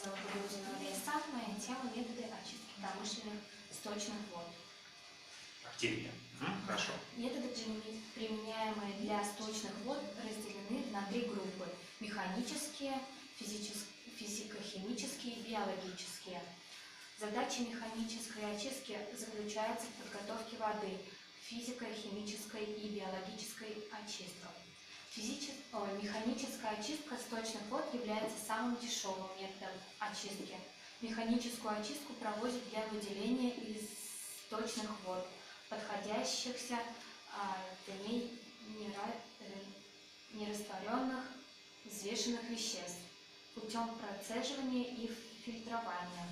зовут Илья, моя тема – методы очистки промышленных сточных вод. Активнее. Хорошо. Методы, применяемые для сточных вод, разделены на три группы – механические, физико-химические и биологические. Задача механической очистки заключается в подготовке воды, физико-химической и биологической очисткой. Механическая очистка сточных вод является самым дешевым методом очистки. Механическую очистку проводят для выделения из сточных вод подходящихся в ней нерастворенных взвешенных веществ путем процеживания и фильтрования.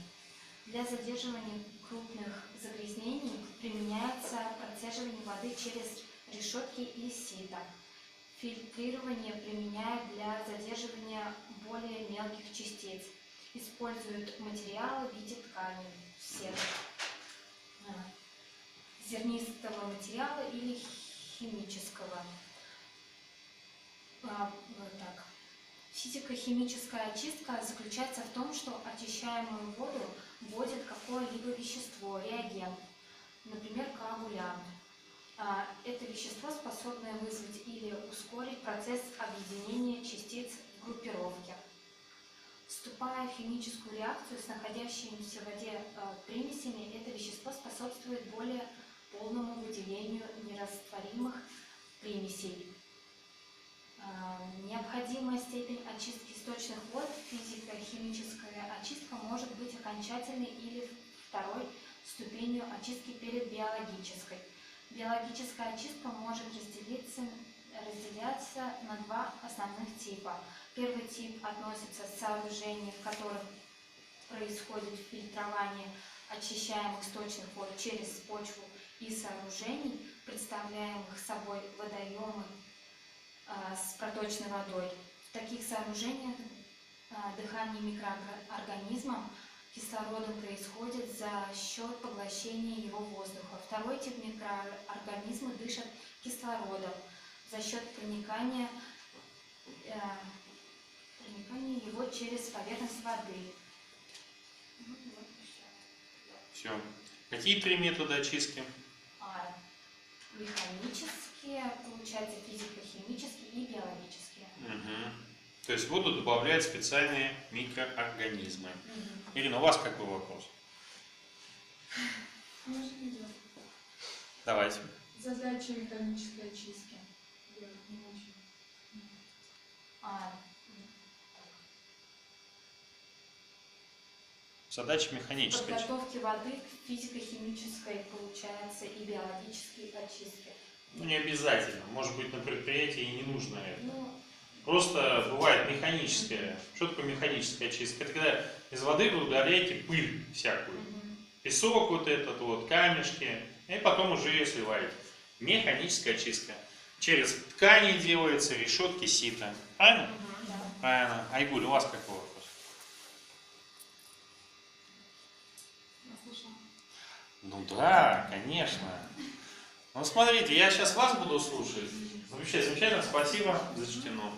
Для задерживания крупных загрязнений применяется процеживание воды через решетки и сито. Фильтрирование применяют для задерживания более мелких частиц. Используют материалы в виде ткани, сеток, зернистого материала или химического. Физико-химическая очистка заключается в том, что очищаемую воду вводит какое-либо вещество, реагент, например, коагулянт. Это вещество способно вызвать или ускорить процесс объединения частиц в группировке. Вступая в химическую реакцию с находящимися в воде примесями, это вещество способствует более полному выделению нерастворимых примесей. Необходимая степень очистки сточных вод, физико-химическая очистка может быть окончательной или второй ступенью очистки перед биологической. Биологическая очистка может разделяться на два основных типа. Первый тип относится к сооружениям, в которых происходит фильтрование очищаемых сточных вод через почву и сооружений, представляемых собой водоемы с проточной водой. В таких сооружениях дыхание микроорганизмом кислородом происходит за счет поглощения его воздуха. Второй тип микроорганизмов дышат кислородом за счет проникания его через поверхность воды. Все. Какие три метода очистки? Механические, получается, физико-химические и биологические. То есть в воду добавляют специальные микроорганизмы. Ирина, у вас какой вопрос? Давайте. Задача механической очистки. Задача механической очистки. Подготовки воды к физико-химической, получается, и биологической очистке. Ну, не обязательно. Может быть, на предприятии и не нужно это. Просто бывает механическая. Что такое механическая очистка? Это когда из воды вы удаляете пыль всякую. Песок вот этот вот, камешки. И потом уже ее сливаете. Механическая очистка. Через ткани делается, решетки, сито. Правильно? Да. Правильно. Айгуль, у вас какой вопрос? Ну да, конечно. Ну смотрите, я сейчас вас буду слушать. Вообще замечательно, спасибо за чтено.